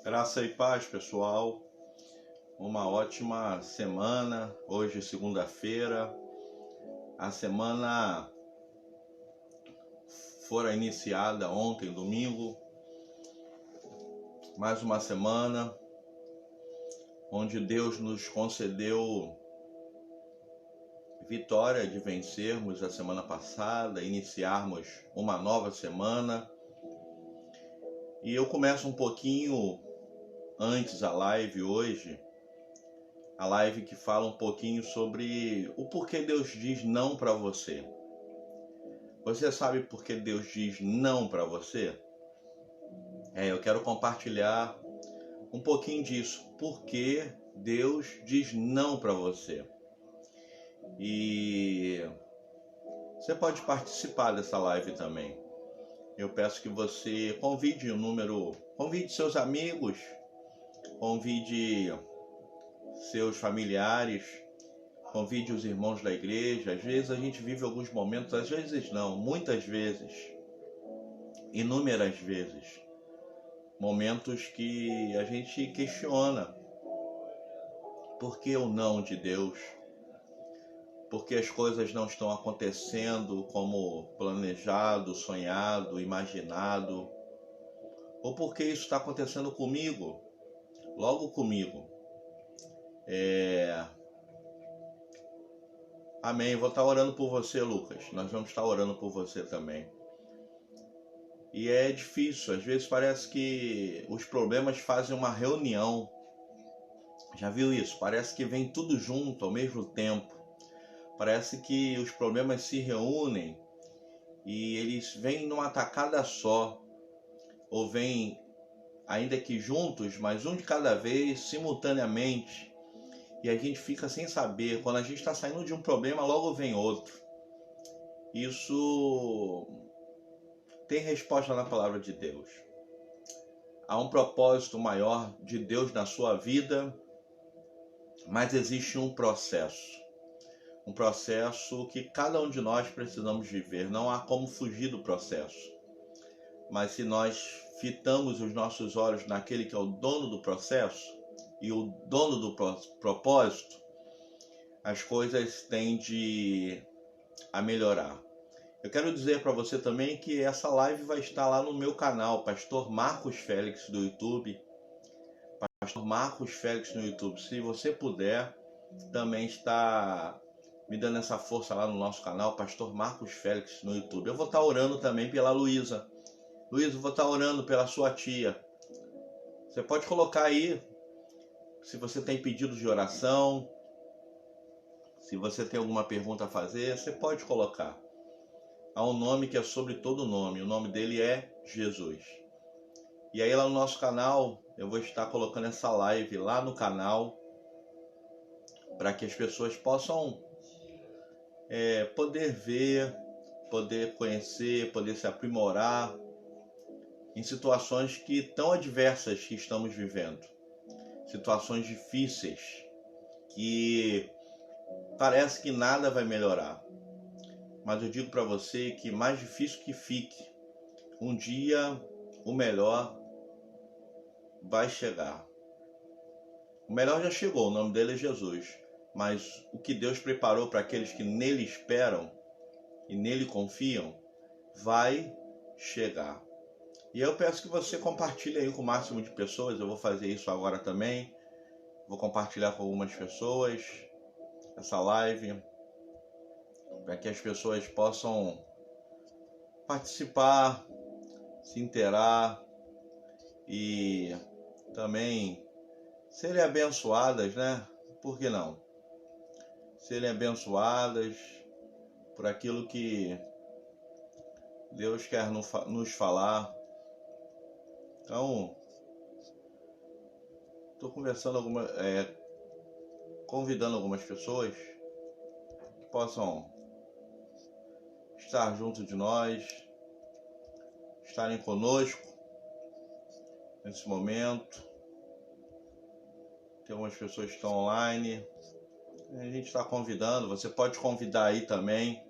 Graça e paz, pessoal. Uma ótima semana. Hoje, segunda-feira. A semana fora iniciada ontem, domingo. Mais uma semana onde Deus nos concedeu vitória de vencermos a semana passada, iniciarmos uma nova semana. E eu começo um pouquinho antes a live hoje, a live que fala um pouquinho sobre o porquê Deus diz não para você. Você sabe por que Deus diz não para você? Eu quero compartilhar um pouquinho disso. Por que Deus diz não para você? E você pode participar dessa live também. Eu peço que você convide seus amigos, convide seus familiares, convide os irmãos da igreja. Às vezes a gente vive alguns momentos, às vezes não, muitas vezes, inúmeras vezes, momentos que a gente questiona por que o não de Deus, por que as coisas não estão acontecendo como planejado, sonhado, imaginado, ou por que isso está acontecendo comigo, logo comigo. Amém. Vou estar orando por você, Lucas. Nós vamos estar orando por você também. E é difícil. Às vezes parece que os problemas fazem uma reunião. Já viu isso? Parece que vem tudo junto ao mesmo tempo. Parece que os problemas se reúnem e eles vêm numa tacada só. Ou vêm, ainda que juntos, mas um de cada vez, simultaneamente. E a gente fica sem saber. Quando a gente está saindo de um problema, logo vem outro. Isso tem resposta na palavra de Deus. Há um propósito maior de Deus na sua vida, mas existe um processo. Um processo que cada um de nós precisamos viver. Não há como fugir do processo. Mas se nós fitamos os nossos olhos naquele que é o dono do processo, e o dono do propósito, as coisas tendem a melhorar. Eu quero dizer para você também que essa live vai estar lá no meu canal, Pastor Marcos Félix do YouTube. Pastor Marcos Félix no YouTube. Se você puder, também está me dando essa força lá no nosso canal, Pastor Marcos Félix no YouTube. Eu vou estar orando também pela Luísa. Luísa, eu vou estar orando pela sua tia. Você pode colocar aí, se você tem pedido de oração, se você tem alguma pergunta a fazer, você pode colocar. Há um nome que é sobre todo nome, o nome dele é Jesus. E aí lá no nosso canal, eu vou estar colocando essa live lá no canal, para que as pessoas possam poder ver, poder conhecer, poder se aprimorar em situações que tão adversas que estamos vivendo. Situações difíceis, que parece que nada vai melhorar. Mas eu digo para você que mais difícil que fique, um dia o melhor vai chegar. O melhor já chegou, o nome dele é Jesus. Mas o que Deus preparou para aqueles que nele esperam e nele confiam, vai chegar. E eu peço que você compartilhe aí com o máximo de pessoas. Eu vou fazer isso agora também. Vou compartilhar com algumas pessoas essa live, para que as pessoas possam participar, se inteirar e também serem abençoadas, né? Por que não? Serem abençoadas por aquilo que Deus quer nos falar. Então, estou convidando algumas pessoas que possam estar junto de nós, estarem conosco nesse momento. Tem algumas pessoas que estão online. A gente está convidando, você pode convidar aí também.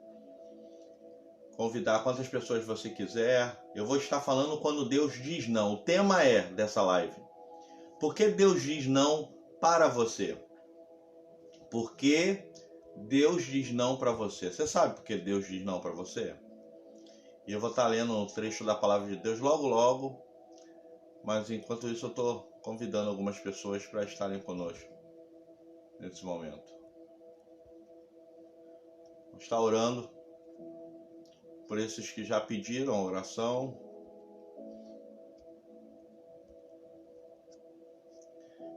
Convidar quantas pessoas você quiser. Eu vou estar falando quando Deus diz não. O tema dessa live: Por que Deus diz não para você? Por que Deus diz não para você? Você sabe por que Deus diz não para você? E eu vou estar lendo um trecho da palavra de Deus logo, logo. Mas enquanto isso eu estou convidando algumas pessoas para estarem conosco nesse momento. Vou estar orando por esses que já pediram a oração.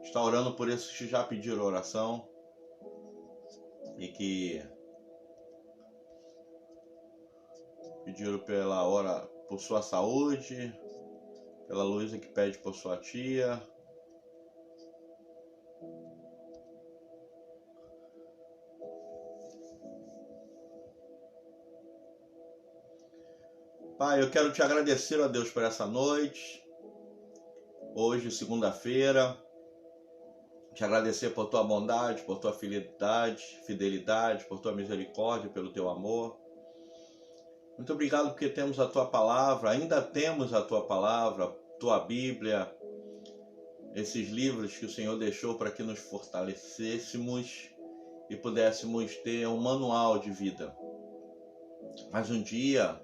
Está orando por esses que já pediram oração e que pediram pela hora por sua saúde, pela Luísa que pede por sua tia. Pai, eu quero te agradecer, ó Deus, por essa noite, hoje, segunda-feira. Te agradecer por tua bondade, por tua fidelidade, por tua misericórdia, pelo teu amor. Muito obrigado porque temos a tua palavra, ainda temos a tua palavra, tua Bíblia, esses livros que o Senhor deixou para que nos fortalecêssemos e pudéssemos ter um manual de vida. Mas um dia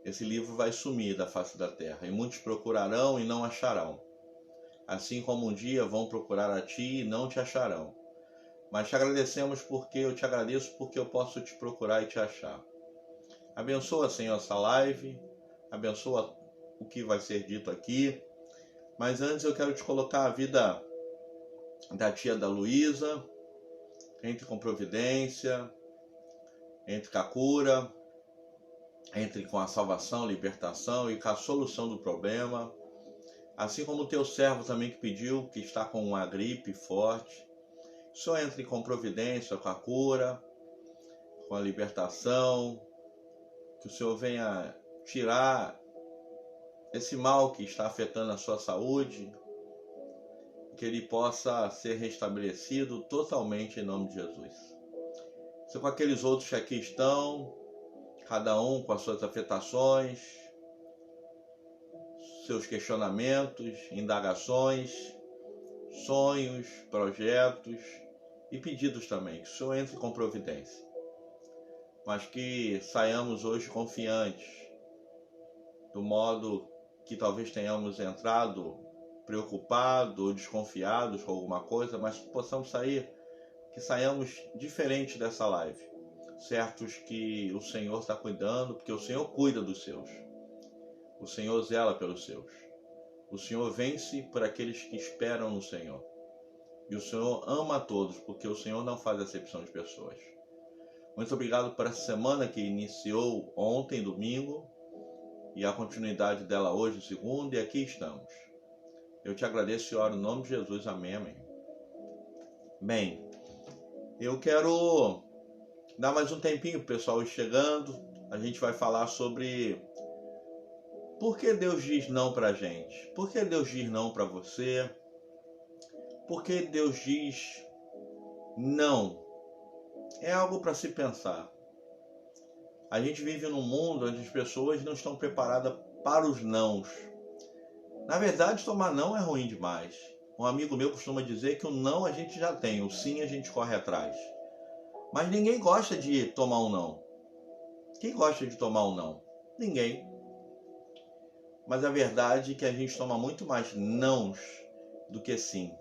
esse livro vai sumir da face da terra e muitos procurarão e não acharão. Assim como um dia vão procurar a ti e não te acharão. Mas te agradecemos porque eu te agradeço porque eu posso te procurar e te achar. Abençoa, Senhor, essa live. Abençoa o que vai ser dito aqui. Mas antes eu quero te colocar a vida da tia da Luísa. Entre com providência. Entre com a cura. Entre com a salvação, libertação e com a solução do problema. Assim como o teu servo também que pediu, que está com uma gripe forte. Só entre com providência, com a cura, com a libertação. Que o Senhor venha tirar esse mal que está afetando a sua saúde. Que ele possa ser restabelecido totalmente em nome de Jesus. Se com aqueles outros que aqui estão, cada um com as suas afetações, seus questionamentos, indagações, sonhos, projetos e pedidos também, que o Senhor entre com providência. Mas que saiamos hoje confiantes, do modo que talvez tenhamos entrado preocupados ou desconfiados com alguma coisa, mas que possamos sair, que saiamos diferente dessa live, certos que o Senhor está cuidando, porque o Senhor cuida dos seus. O Senhor zela pelos seus. O Senhor vence por aqueles que esperam no Senhor. E o Senhor ama a todos, porque o Senhor não faz acepção de pessoas. Muito obrigado por essa semana que iniciou ontem, domingo, e a continuidade dela hoje, segunda, e aqui estamos. Eu te agradeço e oro no nome de Jesus. Amém, amém. Bem, eu quero dar mais um tempinho para o pessoal ir chegando. A gente vai falar sobre por que Deus diz não para a gente? Por que Deus diz não para você? Por que Deus diz não? É algo para se pensar. A gente vive num mundo onde as pessoas não estão preparadas para os nãos. Na verdade, tomar não é ruim demais. Um amigo meu costuma dizer que o não a gente já tem, o sim a gente corre atrás. Mas ninguém gosta de tomar um não. Quem gosta de tomar um não? Ninguém. Mas a verdade é que a gente toma muito mais nãos do que sim.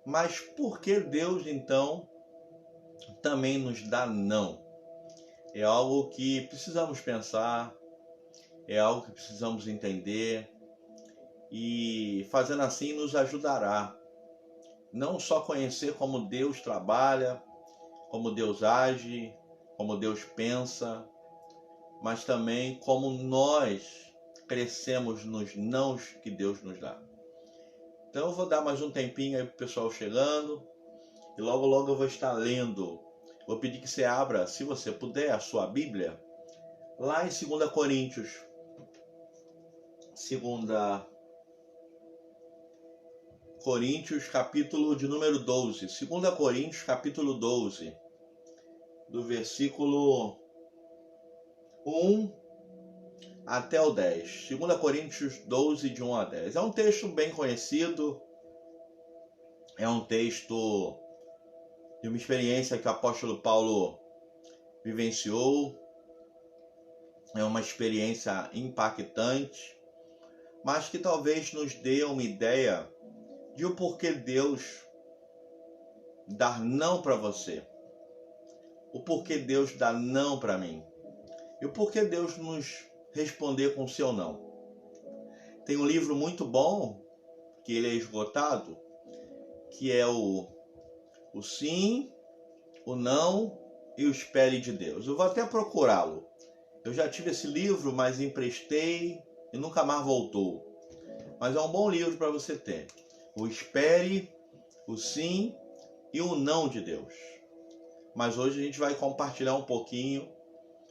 Mas por que Deus, então, também nos dá não? É algo que precisamos pensar, é algo que precisamos entender, e fazendo assim nos ajudará. Não só conhecer como Deus trabalha, como Deus age, como Deus pensa, mas também como nós crescemos nos nãos que Deus nos dá. Então eu vou dar mais um tempinho aí para o pessoal chegando. E logo logo eu vou estar lendo. Vou pedir que você abra, se você puder, a sua Bíblia. Lá em 2 Coríntios. 2 Coríntios, capítulo de número 12. 2 Coríntios, capítulo 12. Do versículo 1 até o 10. 2 Coríntios 12, de 1 a 10. É um texto bem conhecido, É um texto de uma experiência que o apóstolo Paulo vivenciou. É uma experiência impactante, mas que talvez nos dê uma ideia de o porquê Deus dar não para você, o porquê Deus dá não para mim e o porquê Deus nos responder com seu não. Tem um livro muito bom, que ele é esgotado, que é o Sim, o Não e o Espere de Deus. Eu vou até procurá-lo. Eu já tive esse livro, mas emprestei e nunca mais voltou. Mas é um bom livro para você ter. O Espere, o Sim e o Não de Deus. Mas hoje a gente vai compartilhar um pouquinho,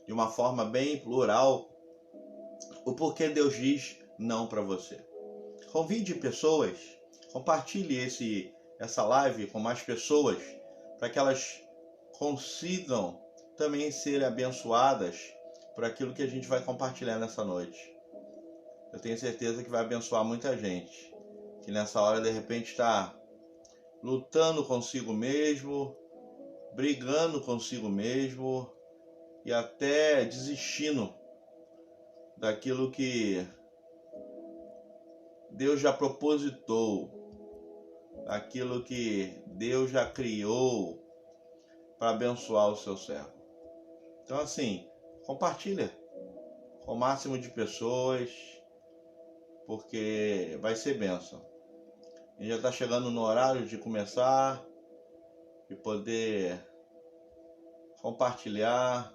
de uma forma bem plural, o porquê Deus diz não para você. Convide pessoas, compartilhe essa live com mais pessoas, para que elas consigam também ser abençoadas por aquilo que a gente vai compartilhar nessa noite. Eu tenho certeza que vai abençoar muita gente, que nessa hora de repente está lutando consigo mesmo, brigando consigo mesmo e até desistindo daquilo que Deus já propositou, daquilo que Deus já criou para abençoar o seu servo. Então assim, compartilha com o máximo de pessoas, porque vai ser bênção. A gente já está chegando no horário de começar e poder compartilhar.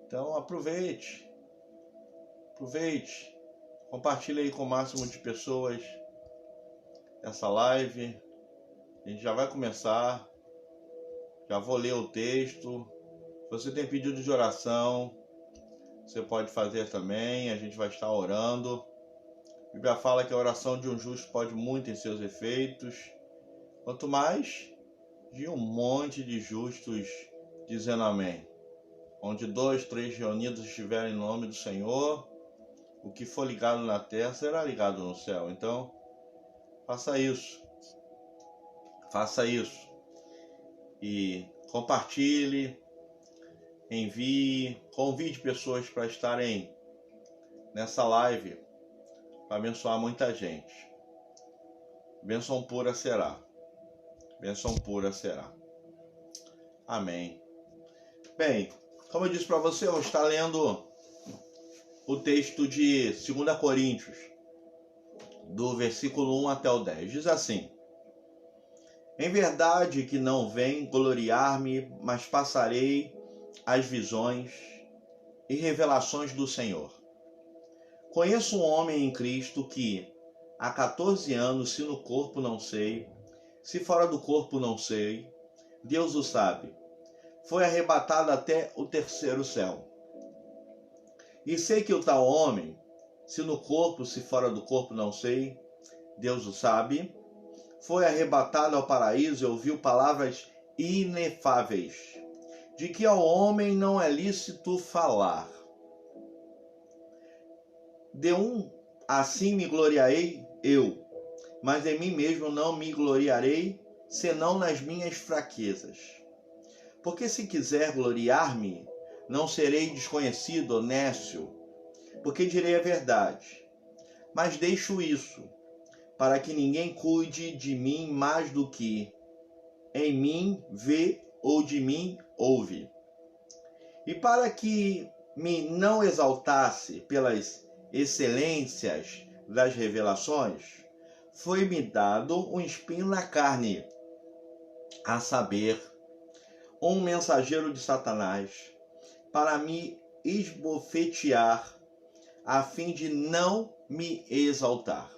Então aproveite, compartilhe aí com o máximo de pessoas essa live. A gente já vai começar, já vou ler o texto. Se você tem pedido de oração, você pode fazer também, a gente vai estar orando. A Bíblia fala que a oração de um justo pode muito em seus efeitos, quanto mais de um monte de justos dizendo amém. Onde 2, 3 reunidos estiverem no nome do Senhor, o que for ligado na terra será ligado no céu. Então, faça isso. E compartilhe, envie, convide pessoas para estarem nessa live, para abençoar muita gente. Bênção pura será. Amém. Bem, como eu disse para você, eu vou estar lendo o texto de 2 Coríntios, do versículo 1 até o 10. Diz assim: Em verdade que não vem gloriar-me, mas passarei as visões e revelações do Senhor. Conheço um homem em Cristo que, há 14 anos, se no corpo não sei, se fora do corpo não sei, Deus o sabe, foi arrebatado até o terceiro céu. E sei que o tal homem, se no corpo, se fora do corpo não sei, Deus o sabe, foi arrebatado ao paraíso e ouviu palavras inefáveis, de que ao homem não é lícito falar. De um assim me gloriarei eu, mas em mim mesmo não me gloriarei, senão nas minhas fraquezas. Porque se quiser gloriar-me, não serei desconhecido ou nécio, porque direi a verdade. Mas deixo isso, para que ninguém cuide de mim mais do que em mim vê ou de mim ouve. E para que me não exaltasse pelas excelências das revelações, foi-me dado um espinho na carne, a saber, um mensageiro de Satanás, para me esbofetear, a fim de não me exaltar.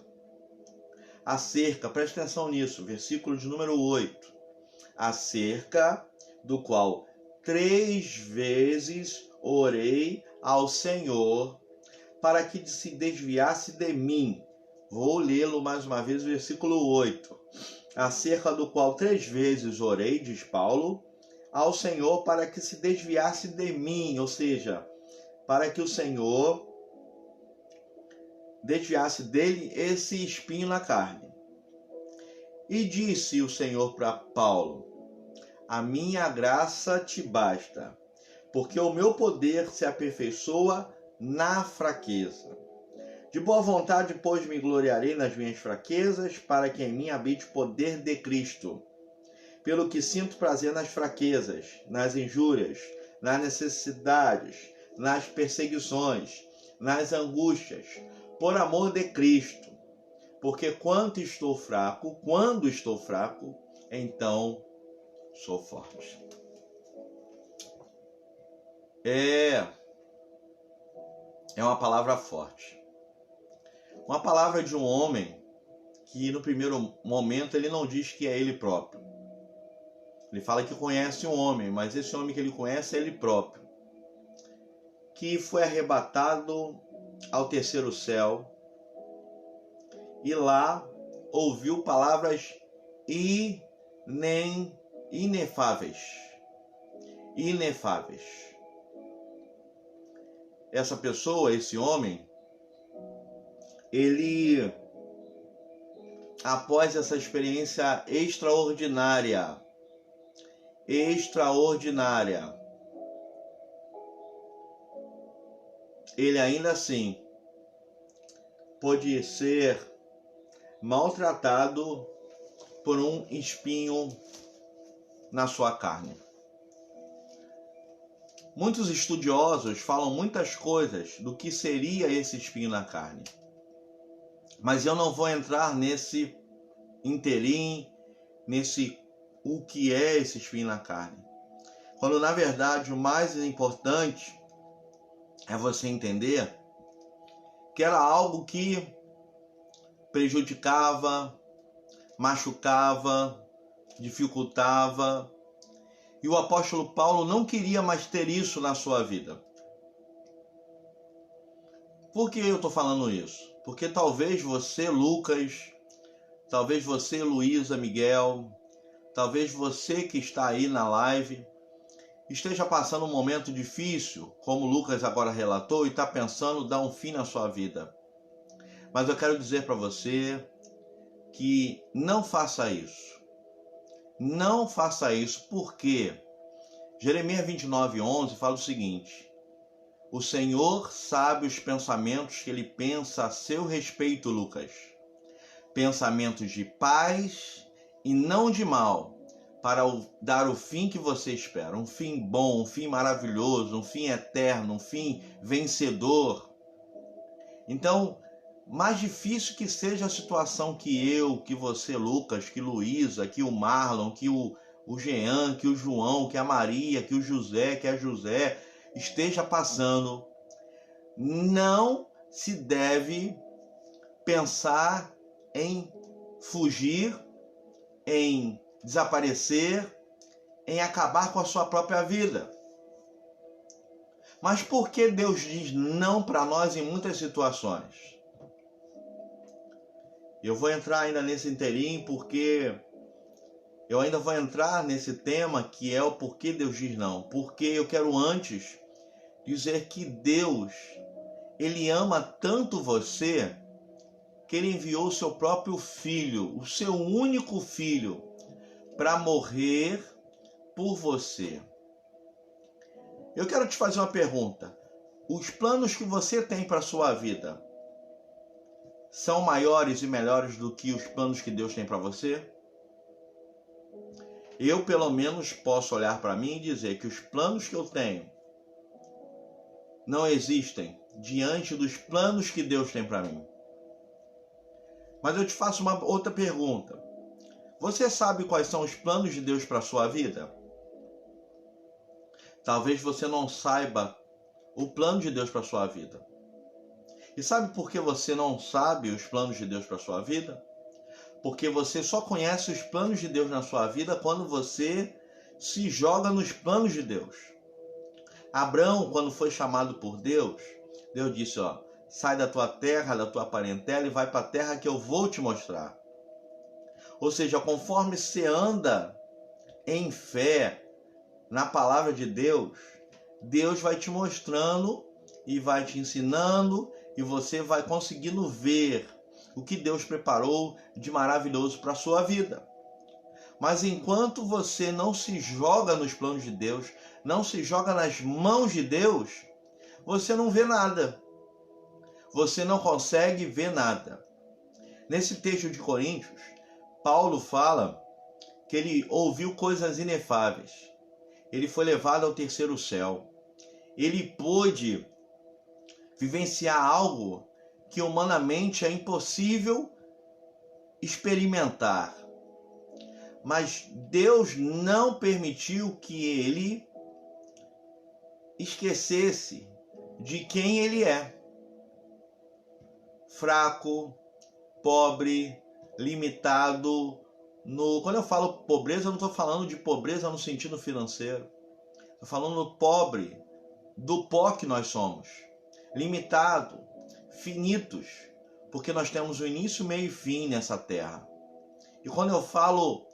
Preste atenção nisso, versículo de número 8, acerca do qual 3 vezes orei ao Senhor para que se desviasse de mim. Vou lê-lo mais uma vez, versículo 8. Acerca do qual 3 vezes orei, diz Paulo, ao Senhor para que se desviasse de mim, ou seja, para que o Senhor desviasse dele esse espinho na carne. E disse o Senhor para Paulo: a minha graça te basta, porque o meu poder se aperfeiçoa na fraqueza. De boa vontade, pois, me gloriarei nas minhas fraquezas, para que em mim habite o poder de Cristo. Pelo que sinto prazer nas fraquezas, nas injúrias, nas necessidades, nas perseguições, nas angústias, por amor de Cristo. Porque quando estou fraco, então sou forte. É uma palavra forte. Uma palavra de um homem que no primeiro momento ele não diz que é ele próprio. Ele fala que conhece um homem, mas esse homem que ele conhece é ele próprio. Que foi arrebatado ao terceiro céu e lá ouviu palavras inefáveis. Essa pessoa, esse homem, ele, após essa experiência extraordinária, ele ainda assim pôde ser maltratado por um espinho na sua carne. Muitos estudiosos falam muitas coisas do que seria esse espinho na carne. Mas eu não vou entrar nesse interim, nesse o que é esse espinho na carne. Quando na verdade o mais importante é você entender que era algo que prejudicava, machucava, dificultava. E o apóstolo Paulo não queria mais ter isso na sua vida. Por que eu estou falando isso? Porque talvez você, Lucas, talvez você, Luísa, Miguel, talvez você que está aí na live, esteja passando um momento difícil, como Lucas agora relatou, e está pensando dar um fim na sua vida. Mas eu quero dizer para você que não faça isso. Não faça isso, porque Jeremias 29:11 fala o seguinte: o Senhor sabe os pensamentos que ele pensa a seu respeito, Lucas. Pensamentos de paz e não de mal, para dar o fim que você espera. Um fim bom, um fim maravilhoso, um fim eterno, um fim vencedor. Então, mais difícil que seja a situação que eu, que você, Lucas, que Luísa, que o Marlon, que o Jean, que o João, que a Maria, que o José, que a José esteja passando, não se deve pensar em fugir, em desaparecer, em acabar com a sua própria vida. Mas por que Deus diz não para nós em muitas situações? Eu vou entrar ainda nesse inteirinho porque eu ainda vou entrar nesse tema que é o porquê Deus diz não. Porque eu quero antes dizer que Deus, Ele ama tanto você que Ele enviou o seu próprio Filho, o seu único Filho, para morrer por você. Eu quero te fazer uma pergunta. Os planos que você tem para a sua vida são maiores e melhores do que os planos que Deus tem para você? Eu, pelo menos, posso olhar para mim e dizer que os planos que eu tenho não existem diante dos planos que Deus tem para mim. Mas eu te faço uma outra pergunta. Você sabe quais são os planos de Deus para a sua vida? Talvez você não saiba o plano de Deus para a sua vida. E sabe por que você não sabe os planos de Deus para a sua vida? Porque você só conhece os planos de Deus na sua vida quando você se joga nos planos de Deus. Abraão, quando foi chamado por Deus, Deus disse, sai da tua terra, da tua parentela e vai para a terra que eu vou te mostrar. Ou seja, conforme você anda em fé na palavra de Deus, Deus vai te mostrando e vai te ensinando e você vai conseguindo ver o que Deus preparou de maravilhoso para a sua vida. Mas enquanto você não se joga nos planos de Deus, não se joga nas mãos de Deus, você não vê nada. Você não consegue ver nada. Nesse texto de Coríntios, Paulo fala que ele ouviu coisas inefáveis. Ele foi levado ao terceiro céu. Ele pôde vivenciar algo que humanamente é impossível experimentar. Mas Deus não permitiu que ele esquecesse de quem ele é. Fraco, pobre, limitado. Quando eu falo pobreza, eu não estou falando de pobreza no sentido financeiro. Estou falando pobre, do pó que nós somos. Limitado, finitos, porque nós temos o início, meio e fim nessa terra. E quando eu falo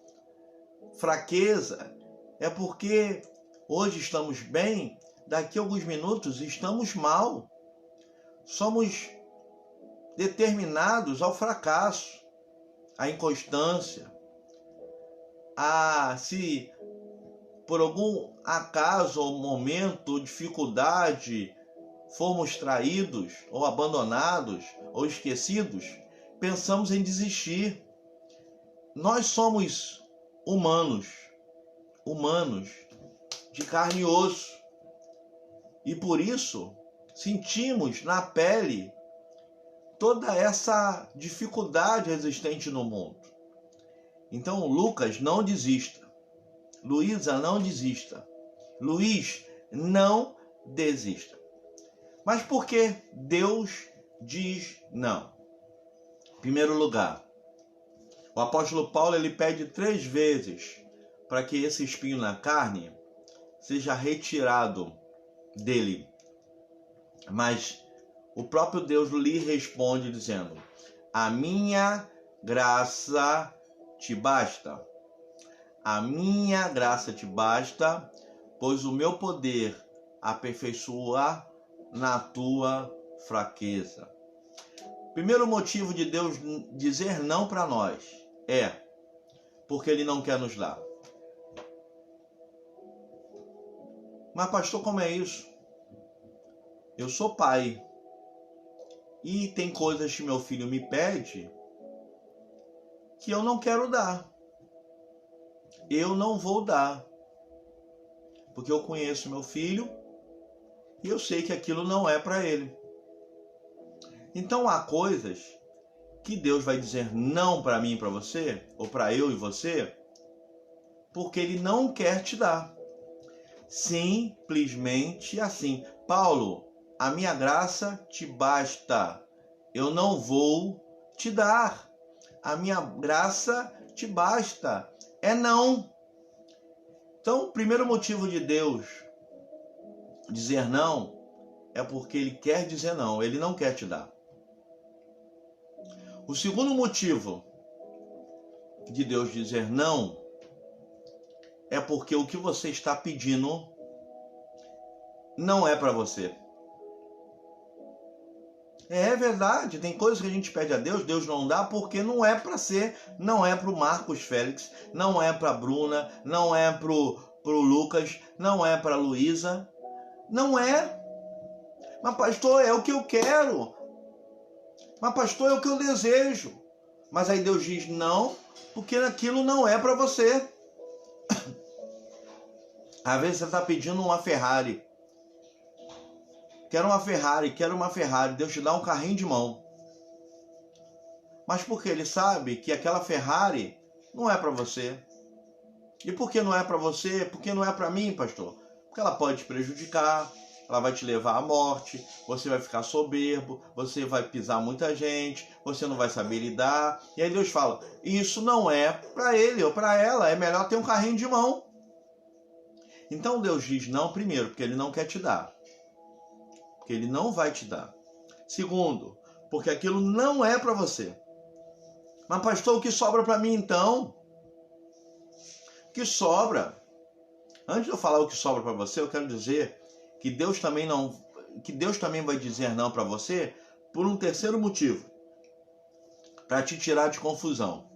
fraqueza, é porque hoje estamos bem, daqui a alguns minutos estamos mal. Somos determinados ao fracasso, à inconstância, se por algum acaso ou momento ou dificuldade formos traídos ou abandonados ou esquecidos, pensamos em desistir. Nós somos humanos de carne e osso, e por isso sentimos na pele toda essa dificuldade existente no mundo. Então, Lucas, não desista. Luísa, não desista. Luiz, não desista. Mas por que Deus diz não? Em primeiro lugar, o apóstolo Paulo ele pede 3 vezes para que esse espinho na carne seja retirado dele. Mas o próprio Deus lhe responde dizendo: a minha graça te basta. A minha graça te basta, pois o meu poder aperfeiçoa na tua fraqueza. Primeiro motivo de Deus dizer não para nós é porque Ele não quer nos dar. Mas pastor, como é isso? Eu sou pai e tem coisas que meu filho me pede que eu não quero dar. Eu não vou dar. Porque eu conheço meu filho e eu sei que aquilo não é para ele. Então há coisas que Deus vai dizer não para mim e para você, ou para eu e você, porque Ele não quer te dar. Simplesmente assim. Paulo, a minha graça te basta. Eu não vou te dar. A minha graça te basta. É não. Então, o primeiro motivo de Deus dizer não é porque Ele quer dizer não. Ele não quer te dar. O segundo motivo de Deus dizer não é porque o que você está pedindo não é para você. É verdade, tem coisas que a gente pede a Deus, Deus não dá porque não é para ser, não é para o Marcos Félix, não é para a Bruna, não é para o Lucas, não é para a Luísa, não é. Mas pastor, é o que eu quero. Mas pastor, é o que eu desejo. Mas aí Deus diz não, porque aquilo não é para você. Às vezes você está pedindo uma Ferrari. Quero uma Ferrari. Deus te dá um carrinho de mão. Mas porque Ele sabe que aquela Ferrari não é para você. E por que não é para você? Porque não é para mim, pastor? Porque ela pode te prejudicar, ela vai te levar à morte, você vai ficar soberbo, você vai pisar muita gente, você não vai saber lidar. E aí Deus fala, isso não é para ele ou para ela, é melhor ter um carrinho de mão. Então Deus diz não, primeiro, porque Ele não quer te dar. Porque Ele não vai te dar. Segundo, porque aquilo não é para você. Mas pastor, o que sobra para mim então? O que sobra? Antes de eu falar o que sobra para você, eu quero dizer que Deus também vai dizer não para você por um terceiro motivo. para te tirar de confusão.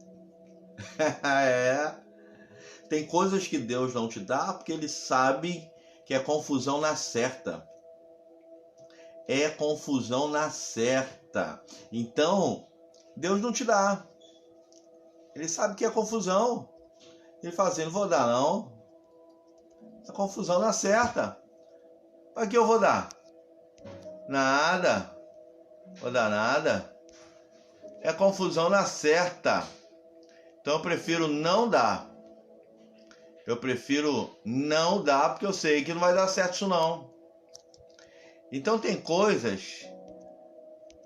É. Tem coisas que Deus não te dá porque Ele sabe que é confusão na certa. É confusão na certa. Então, Deus não te dá. Ele sabe que é confusão. Ele fala assim, não vou dar não. É confusão na certa. Para que eu vou dar? Nada. Vou dar nada. É confusão na certa. Então eu prefiro não dar. Eu prefiro não dar porque eu sei que não vai dar certo isso não. Então tem coisas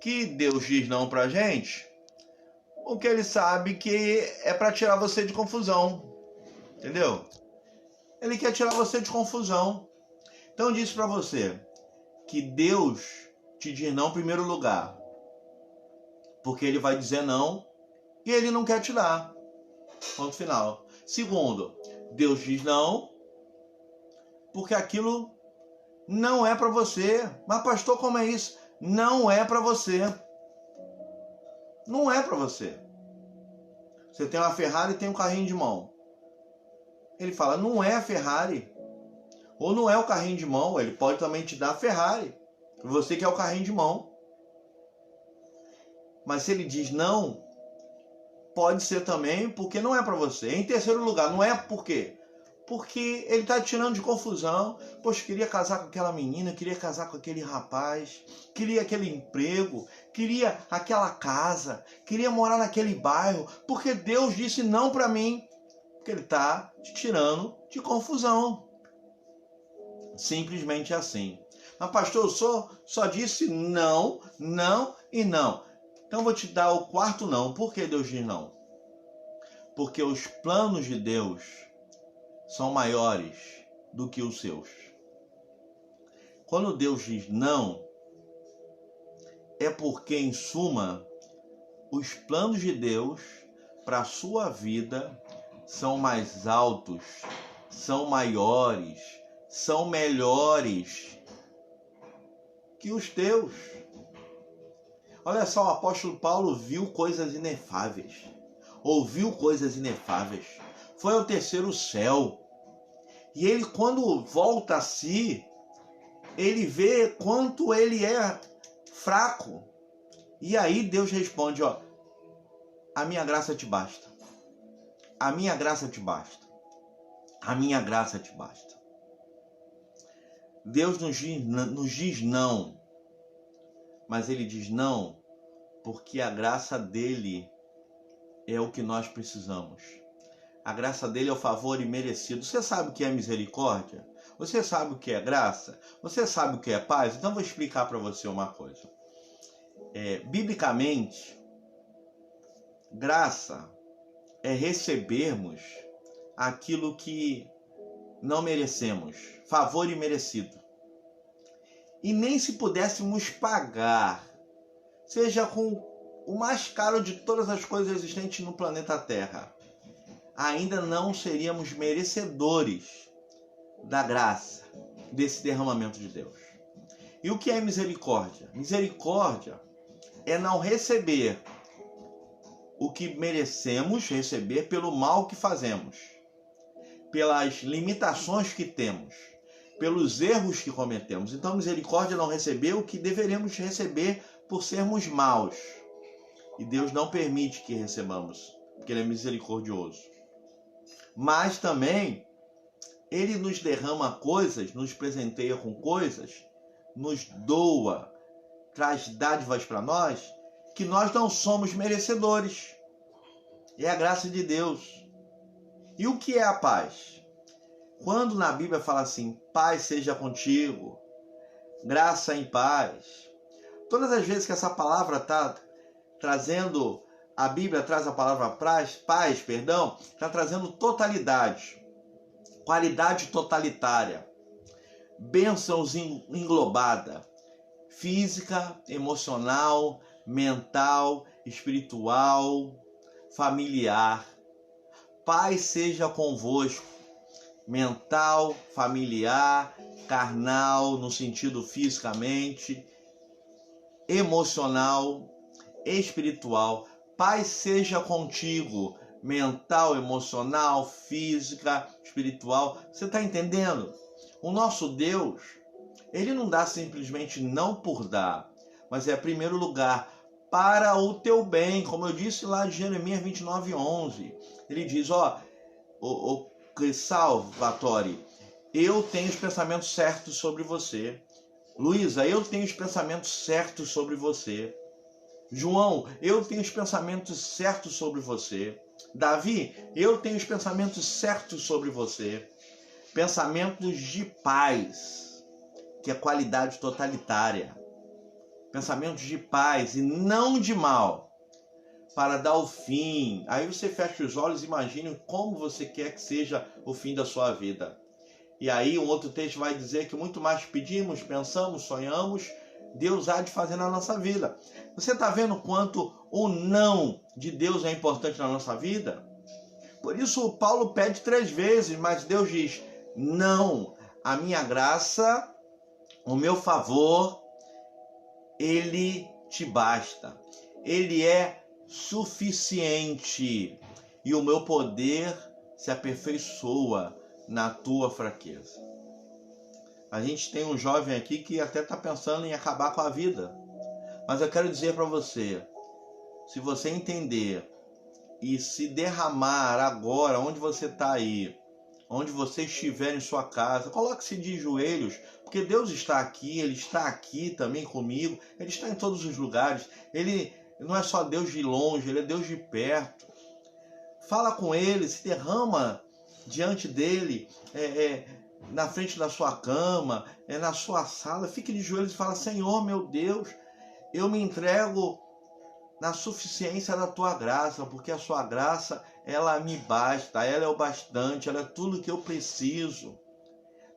que Deus diz não pra gente, porque Ele sabe que é para tirar você de confusão. Entendeu? Ele quer tirar você de confusão. Então eu disse para você que Deus te diz não em primeiro lugar, porque Ele vai dizer não e Ele não quer te dar. Ponto final. Segundo, Deus diz não porque aquilo não é para você. Mas pastor, como é isso? Não é para você. Não é para você. Você tem uma Ferrari e tem um carrinho de mão. Ele fala, não é a Ferrari. Ou não é o carrinho de mão. Ele pode também te dar a Ferrari. Você quer o carrinho de mão. Mas se ele diz não, pode ser também porque não é para você. Em terceiro lugar, não é por quê? Porque ele está te tirando de confusão. Poxa, queria casar com aquela menina, queria casar com aquele rapaz, queria aquele emprego, queria aquela casa, queria morar naquele bairro, porque Deus disse não para mim. Porque ele está te tirando de confusão. Simplesmente assim. Mas pastor, eu só disse não, não e não. Então eu vou te dar o quarto não. Por que Deus diz não? Porque os planos de Deus são maiores do que os seus. Quando Deus diz não, é porque, em suma, os planos de Deus para a sua vida são mais altos, são maiores, são melhores que os teus. Olha só, o apóstolo Paulo viu coisas inefáveis, ouviu coisas inefáveis, foi ao terceiro céu. E ele, quando volta a si, ele vê quanto ele é fraco. E aí Deus responde, ó, a minha graça te basta. A minha graça te basta. A minha graça te basta. Deus nos diz não, mas Ele diz não porque a graça dEle é o que nós precisamos. A graça dEle é o favor imerecido. Você sabe o que é misericórdia? Você sabe o que é graça? Você sabe o que é paz? Então vou explicar para você uma coisa. Biblicamente, graça é recebermos aquilo que não merecemos, favor imerecido. E nem se pudéssemos pagar, seja com o mais caro de todas as coisas existentes no planeta Terra, ainda não seríamos merecedores da graça, desse derramamento de Deus. E o que é misericórdia? Misericórdia é não receber o que merecemos receber pelo mal que fazemos, pelas limitações que temos, pelos erros que cometemos. Então, misericórdia é não receber o que deveríamos receber por sermos maus. E Deus não permite que recebamos, porque Ele é misericordioso. Mas também, Ele nos derrama coisas, nos presenteia com coisas, nos doa, traz dádivas para nós, que nós não somos merecedores. É a graça de Deus. E o que é a paz? Quando na Bíblia fala assim, paz seja contigo, graça em paz. Todas as vezes que essa palavra está trazendo, a Bíblia traz a palavra paz, está trazendo totalidade, qualidade totalitária, bênçãos englobada, física, emocional, mental, espiritual, familiar. Paz seja convosco, mental, familiar, carnal, no sentido fisicamente, emocional, espiritual. Paz seja contigo, mental, emocional, física, espiritual. Você está entendendo? O nosso Deus, ele não dá simplesmente não por dar, mas é, em primeiro lugar, para o teu bem, como eu disse lá de Jeremias 29:11. Ele diz, o Salvatore, eu tenho os pensamentos certos sobre você. Luísa, eu tenho os pensamentos certos sobre você. João, eu tenho os pensamentos certos sobre você. Davi, eu tenho os pensamentos certos sobre você. Pensamentos de paz, que é qualidade totalitária. Pensamentos de paz e não de mal, para dar o fim. Aí você fecha os olhos e imagine como você quer que seja o fim da sua vida. E aí um outro texto vai dizer que muito mais pedimos, pensamos, sonhamos, Deus há de fazer na nossa vida. Você está vendo quanto o não de Deus é importante na nossa vida? Por isso Paulo pede 3 vezes, mas Deus diz, não, a minha graça, o meu favor, ele te basta. Ele é suficiente. E o meu poder se aperfeiçoa na tua fraqueza. A gente tem um jovem aqui que até está pensando em acabar com a vida. Mas eu quero dizer para você, se você entender e se derramar agora, onde você está aí, onde você estiver em sua casa, coloque-se de joelhos, porque Deus está aqui, Ele está aqui também comigo, Ele está em todos os lugares. Ele não é só Deus de longe, Ele é Deus de perto. Fala com Ele, se derrama diante dEle, na frente da sua cama, na sua sala, fique de joelhos e fala, Senhor, meu Deus, eu me entrego na suficiência da tua graça, porque a sua graça, ela me basta, ela é o bastante, ela é tudo que eu preciso.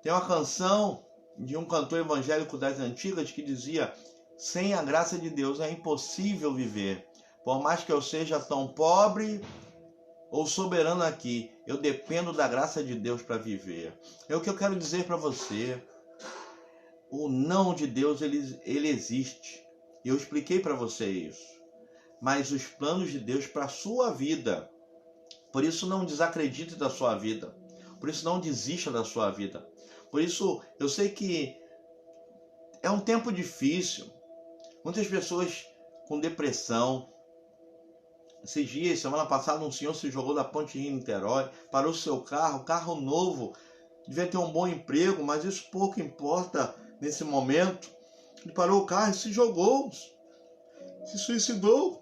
Tem uma canção de um cantor evangélico das antigas que dizia, sem a graça de Deus é impossível viver. Por mais que eu seja tão pobre ou soberano aqui, eu dependo da graça de Deus para viver. É o que eu quero dizer para você. O não de Deus, ele existe. Eu expliquei para você isso. Mas os planos de Deus para a sua vida. Por isso não desacredite da sua vida. Por isso não desista da sua vida. Por isso eu sei que é um tempo difícil. Muitas pessoas com depressão. Esses dias, semana passada, um senhor se jogou da ponte Rio-Niterói, parou seu carro novo, devia ter um bom emprego, mas isso pouco importa nesse momento. Ele parou o carro e se jogou, se suicidou.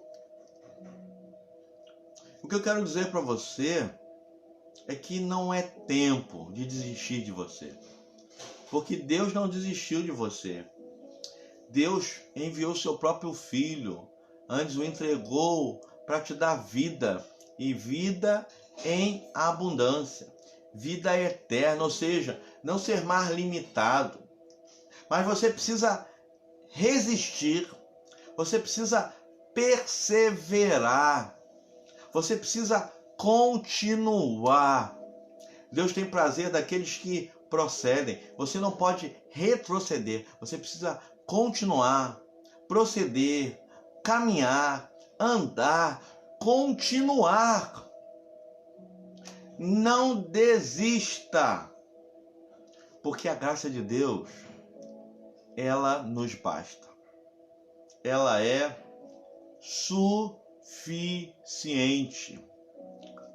O que eu quero dizer para você é que não é tempo de desistir de você, porque Deus não desistiu de você. Deus enviou seu próprio Filho, antes o entregou para te dar vida, e vida em abundância, vida eterna, ou seja, não ser mais limitado. Mas você precisa resistir, você precisa perseverar, você precisa continuar. Deus tem prazer daqueles que procedem. Você não pode retroceder, você precisa continuar, proceder, caminhar, andar, continuar. Não desista, porque a graça de Deus, ela nos basta. Ela é suficiente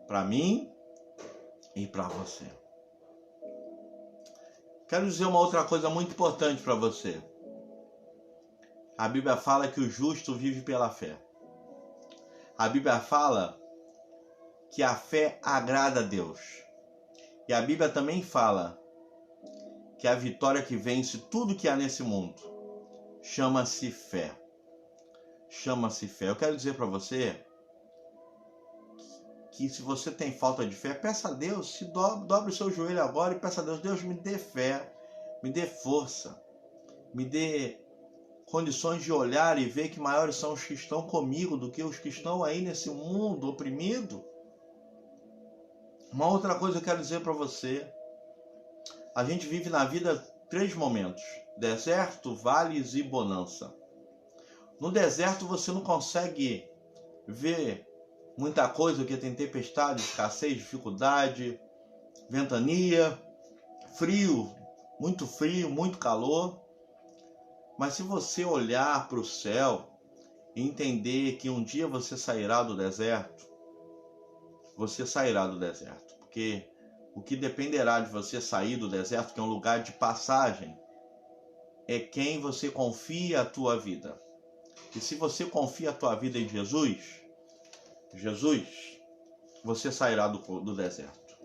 para mim e para você. Quero dizer uma outra coisa muito importante para você. A Bíblia fala que o justo vive pela fé. A Bíblia fala que a fé agrada a Deus. E a Bíblia também fala que a vitória que vence tudo que há nesse mundo chama-se fé. Chama-se fé. Eu quero dizer para você que se você tem falta de fé, peça a Deus, se dobre o seu joelho agora e peça a Deus, Deus me dê fé, me dê força, me dê condições de olhar e ver que maiores são os que estão comigo do que os que estão aí nesse mundo oprimido. Uma outra coisa que eu quero dizer para você, a gente vive na vida 3 momentos, deserto, vales e bonança. No deserto você não consegue vê muita coisa, que tem tempestade, escassez, dificuldade, ventania, frio, muito calor. Mas se você olhar para o céu e entender que um dia você sairá do deserto, você sairá do deserto. Porque o que dependerá de você sair do deserto, que é um lugar de passagem, é quem você confia a tua vida. E se você confia a tua vida em Jesus, você sairá do deserto.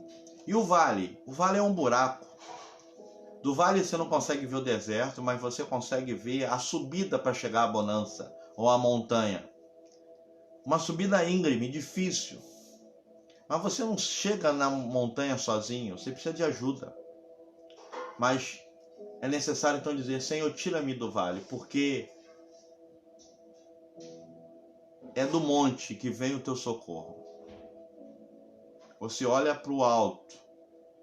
E o vale? O vale é um buraco. Do vale você não consegue ver o deserto, mas você consegue ver a subida para chegar à bonança, ou à montanha. Uma subida íngreme, difícil. Mas você não chega na montanha sozinho, você precisa de ajuda. Mas é necessário então dizer: Senhor, tira-me do vale, porque é do monte que vem o teu socorro. Você olha para o alto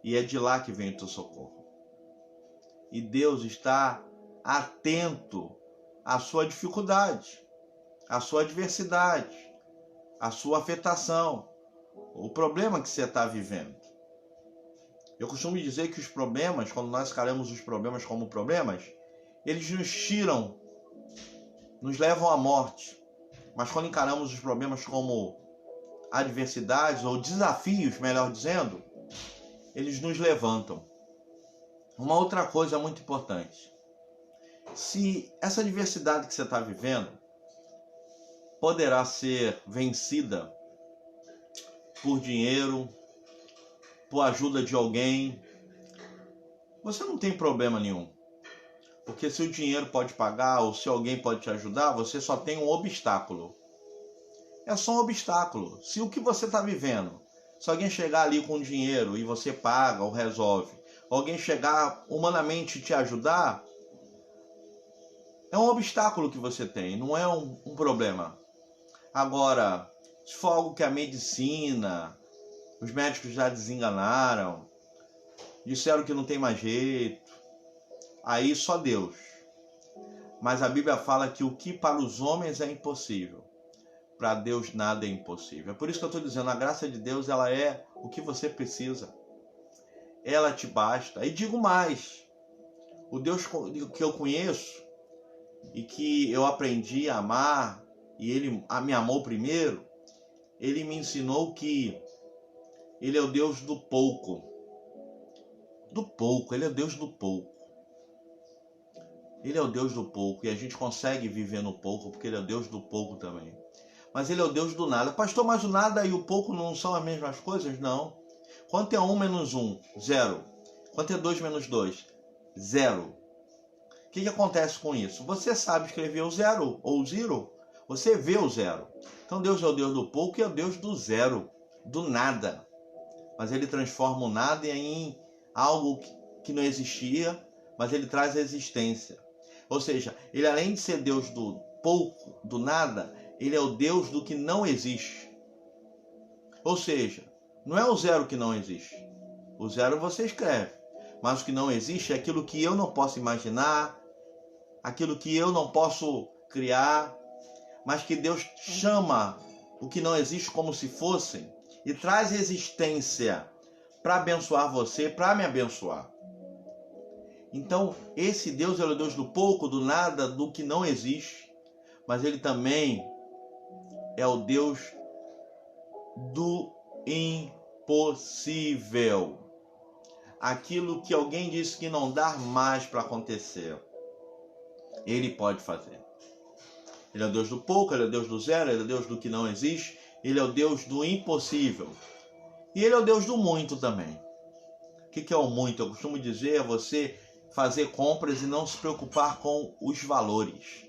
e é de lá que vem o teu socorro. E Deus está atento à sua dificuldade, à sua adversidade, à sua afetação, o problema que você está vivendo. Eu costumo dizer que os problemas, quando nós encaramos os problemas como problemas, eles nos tiram, nos levam à morte. Mas quando encaramos os problemas como adversidades ou desafios, melhor dizendo, eles nos levantam. Uma outra coisa muito importante: se essa adversidade que você está vivendo poderá ser vencida por dinheiro, por ajuda de alguém, você não tem problema nenhum. Porque se o dinheiro pode pagar ou se alguém pode te ajudar, você só tem um obstáculo. É só um obstáculo. Se o que você está vivendo, se alguém chegar ali com dinheiro e você paga ou resolve, alguém chegar humanamente e te ajudar, é um obstáculo que você tem, não é um problema. Agora, se for algo que a medicina, os médicos já desenganaram, disseram que não tem mais jeito, aí só Deus. Mas a Bíblia fala que o que para os homens é impossível, para Deus nada é impossível. É por isso que eu estou dizendo, a graça de Deus, ela é o que você precisa. Ela te basta. E digo mais, o Deus que eu conheço e que eu aprendi a amar, e Ele me amou primeiro, Ele me ensinou que Ele é o Deus do pouco. Do pouco, Ele é o Deus do pouco. Ele é o Deus do pouco, e a gente consegue viver no pouco, porque Ele é o Deus do pouco também. Mas Ele é o Deus do nada. Pastor, mas o nada e o pouco não são as mesmas coisas? Não. Quanto é 1 menos 1? 0. Quanto é 2 menos 2? 0. O que acontece com isso? Você sabe escrever o zero ou o zero, você vê o zero. Então Deus é o Deus do pouco e é o Deus do zero, do nada. Mas Ele transforma o nada em algo que não existia, mas Ele traz a existência. Ou seja, Ele, além de ser Deus do pouco, do nada, Ele é o Deus do que não existe. Ou seja, não é o zero que não existe. O zero você escreve. Mas o que não existe é aquilo que eu não posso imaginar, aquilo que eu não posso criar, mas que Deus chama o que não existe como se fosse e traz existência para abençoar você, para me abençoar. Então, esse Deus é o Deus do pouco, do nada, do que não existe, mas Ele também é o Deus do impossível. Aquilo que alguém disse que não dá mais para acontecer, Ele pode fazer. Ele é o Deus do pouco, Ele é o Deus do zero, Ele é o Deus do que não existe, Ele é o Deus do impossível. E Ele é o Deus do muito também. O que é o muito? Eu costumo dizer a você fazer compras e não se preocupar com os valores.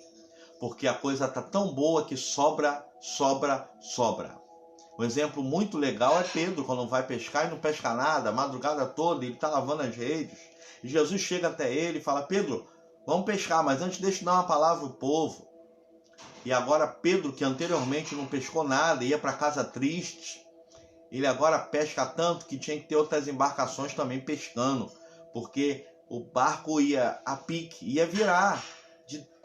Porque a coisa está tão boa que sobra. Um exemplo muito legal é Pedro, quando vai pescar e não pesca nada, a madrugada toda, ele está lavando as redes. E Jesus chega até ele e fala: Pedro, vamos pescar, mas antes deixa eu dar uma palavra ao povo. E agora Pedro, que anteriormente não pescou nada, ia para casa triste, ele agora pesca tanto que tinha que ter outras embarcações também pescando, porque o barco ia a pique, ia virar,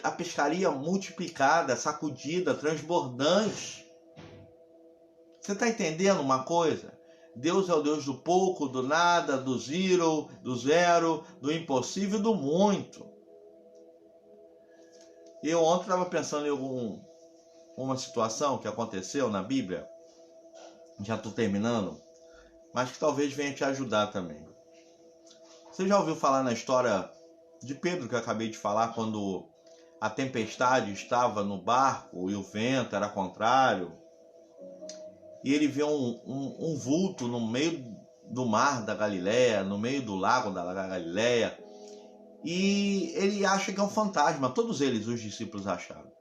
a pescaria multiplicada, sacudida, transbordante. Você está entendendo uma coisa? Deus é o Deus do pouco, do nada, do zero, do impossível e do muito. Eu ontem estava pensando em uma situação que aconteceu na Bíblia, já estou terminando, mas que talvez venha te ajudar também. Você já ouviu falar na história de Pedro, que eu acabei de falar, quando a tempestade estava no barco e o vento era contrário, e ele vê um vulto no meio do mar da Galileia, no meio do lago da Galileia, e ele acha que é um fantasma. Todos eles, os discípulos, acharam.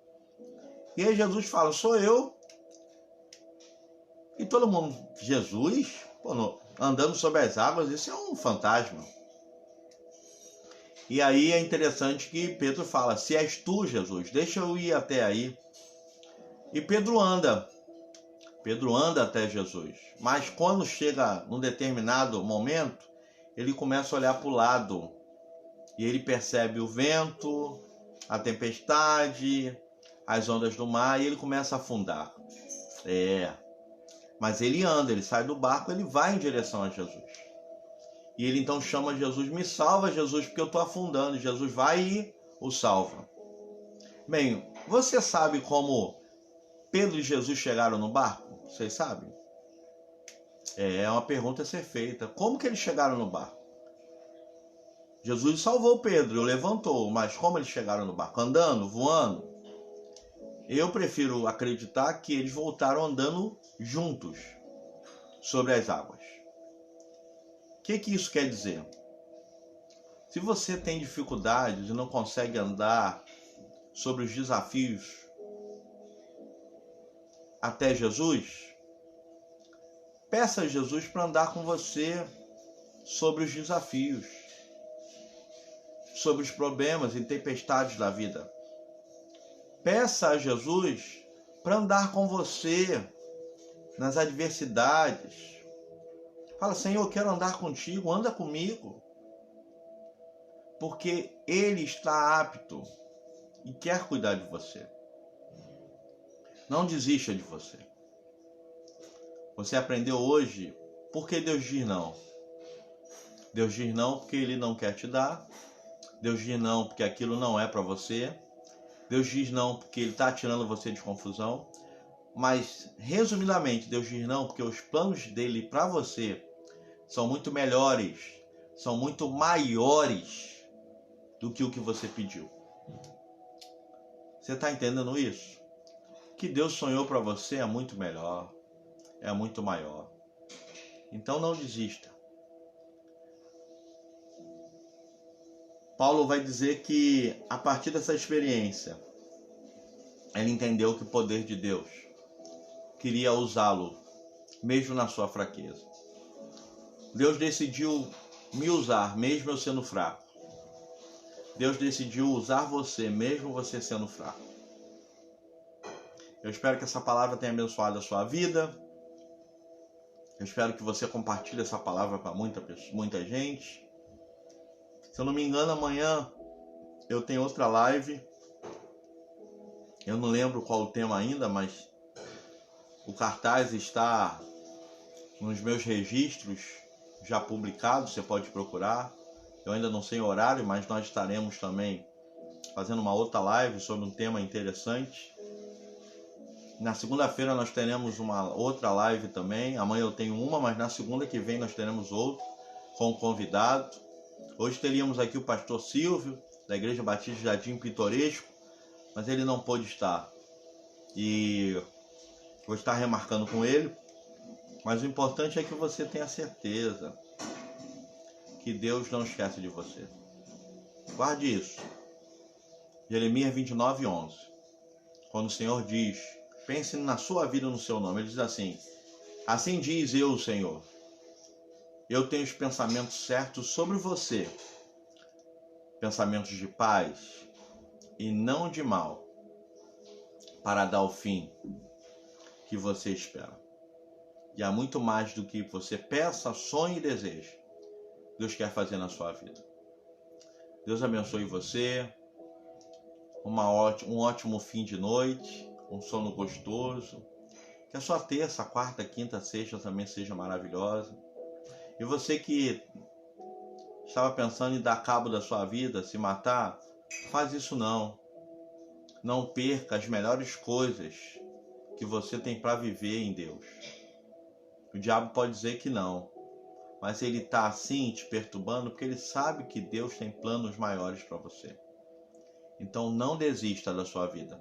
E aí Jesus fala, sou eu. E todo mundo, Jesus, andando sobre as águas, isso é um fantasma. E aí é interessante que Pedro fala, se és tu, Jesus, deixa eu ir até aí. E Pedro anda até Jesus. Mas quando chega num determinado momento, ele começa a olhar para o lado. E ele percebe o vento, a tempestade, as ondas do mar, e ele começa a afundar. Mas ele anda, ele sai do barco, ele vai em direção a Jesus. E ele então chama Jesus, me salva, Jesus, porque eu estou afundando. Jesus vai e o salva. Bem, você sabe como Pedro e Jesus chegaram no barco? Vocês sabem? É uma pergunta a ser feita. Como que eles chegaram no barco? Jesus salvou Pedro, o levantou, mas como eles chegaram no barco? Andando, voando? Eu prefiro acreditar que eles voltaram andando juntos sobre as águas. O que isso quer dizer? Se você tem dificuldades e não consegue andar sobre os desafios até Jesus, peça a Jesus para andar com você sobre os desafios, sobre os problemas e tempestades da vida. Peça a Jesus para andar com você nas adversidades. Fala, Senhor, eu quero andar contigo, anda comigo. Porque Ele está apto e quer cuidar de você. Não desista de você. Você aprendeu hoje por que Deus diz não. Deus diz não porque Ele não quer te dar. Deus diz não porque aquilo não é para você. Deus diz não porque Ele está tirando você de confusão. Mas, resumidamente, Deus diz não porque os planos dele para você são muito melhores, são muito maiores do que o que você pediu. Você está entendendo isso? O que Deus sonhou para você é muito melhor, é muito maior. Então não desista. Paulo vai dizer que a partir dessa experiência, ele entendeu que o poder de Deus queria usá-lo, mesmo na sua fraqueza. Deus decidiu me usar, mesmo eu sendo fraco. Deus decidiu usar você, mesmo você sendo fraco. Eu espero que essa palavra tenha abençoado a sua vida. Eu espero que você compartilhe essa palavra para muita gente. Se eu não me engano, amanhã eu tenho outra live. Eu não lembro qual o tema ainda, mas o cartaz está nos meus registros já publicados, você pode procurar. Eu ainda não sei o horário, mas nós estaremos também fazendo uma outra live sobre um tema interessante. Na segunda-feira nós teremos uma outra live também. Amanhã eu tenho uma, mas na segunda que vem nós teremos outra com um convidado. Hoje teríamos aqui o pastor Silvio, da Igreja Batista Jardim Pitoresco, mas ele não pôde estar. E vou estar remarcando com ele. Mas o importante é que você tenha certeza que Deus não esquece de você. Guarde isso. Jeremias 29:11. Quando o Senhor diz, pense na sua vida, no seu nome. Ele diz assim, assim diz eu, Senhor, eu tenho os pensamentos certos sobre você, pensamentos de paz e não de mal, para dar o fim que você espera. E há muito mais do que você peça, sonhe e deseje. Deus quer fazer na sua vida. Deus abençoe você. Um ótimo fim de noite. Um sono gostoso. Que a sua terça, quarta, quinta, sexta também seja maravilhosa. E você que estava pensando em dar cabo da sua vida, se matar, faz isso não. Não perca as melhores coisas que você tem para viver em Deus. O diabo pode dizer que não, mas ele está assim te perturbando porque ele sabe que Deus tem planos maiores para você. Então não desista da sua vida,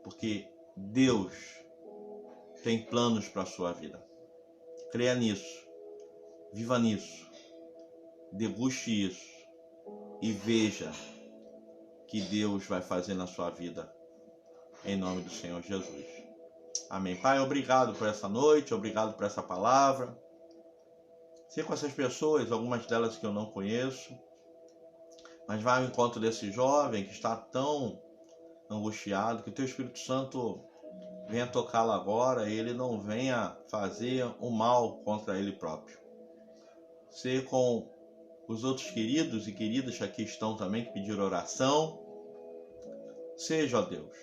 porque Deus tem planos para a sua vida. Creia nisso, viva nisso, deguste isso e veja que Deus vai fazer na sua vida, em nome do Senhor Jesus. Amém. Pai, obrigado por essa noite, obrigado por essa palavra. Sei com essas pessoas, algumas delas que eu não conheço, mas vai ao encontro desse jovem que está tão angustiado, que o Teu Espírito Santo venha tocá-lo agora e ele não venha fazer o mal contra ele próprio. Ser com os outros queridos e queridas que aqui estão também, que pediram oração. Seja, ó Deus,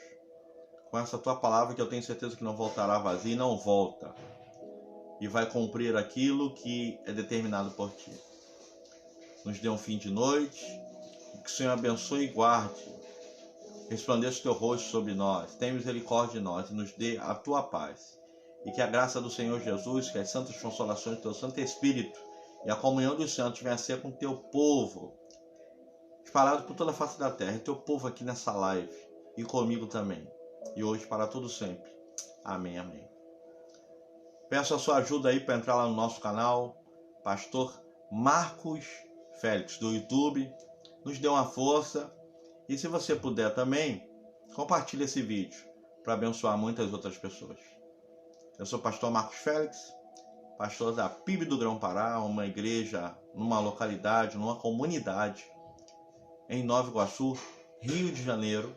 com essa Tua palavra que eu tenho certeza que não voltará vazia e não volta. E vai cumprir aquilo que é determinado por Ti. Nos dê um fim de noite, que o Senhor abençoe e guarde. Resplandeça o Teu rosto sobre nós, tenha misericórdia de nós e nos dê a Tua paz. E que a graça do Senhor Jesus, que as santas consolações do Teu Santo Espírito e a comunhão dos santos venha a ser com o Teu povo, espalhado por toda a face da terra, e Teu povo aqui nessa live, e comigo também, e hoje para todo sempre. Amém, amém. Peço a sua ajuda aí para entrar lá no nosso canal, Pastor Marcos Félix, do YouTube. Nos dê uma força. E se você puder também, compartilhe esse vídeo para abençoar muitas outras pessoas. Eu sou o Pastor Marcos Félix, pastor da PIB do Grão-Pará, uma igreja numa localidade, numa comunidade em Nova Iguaçu, Rio de Janeiro,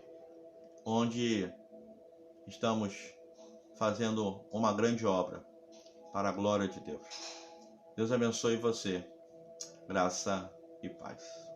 onde estamos fazendo uma grande obra para a glória de Deus. Deus abençoe você. Graça e paz.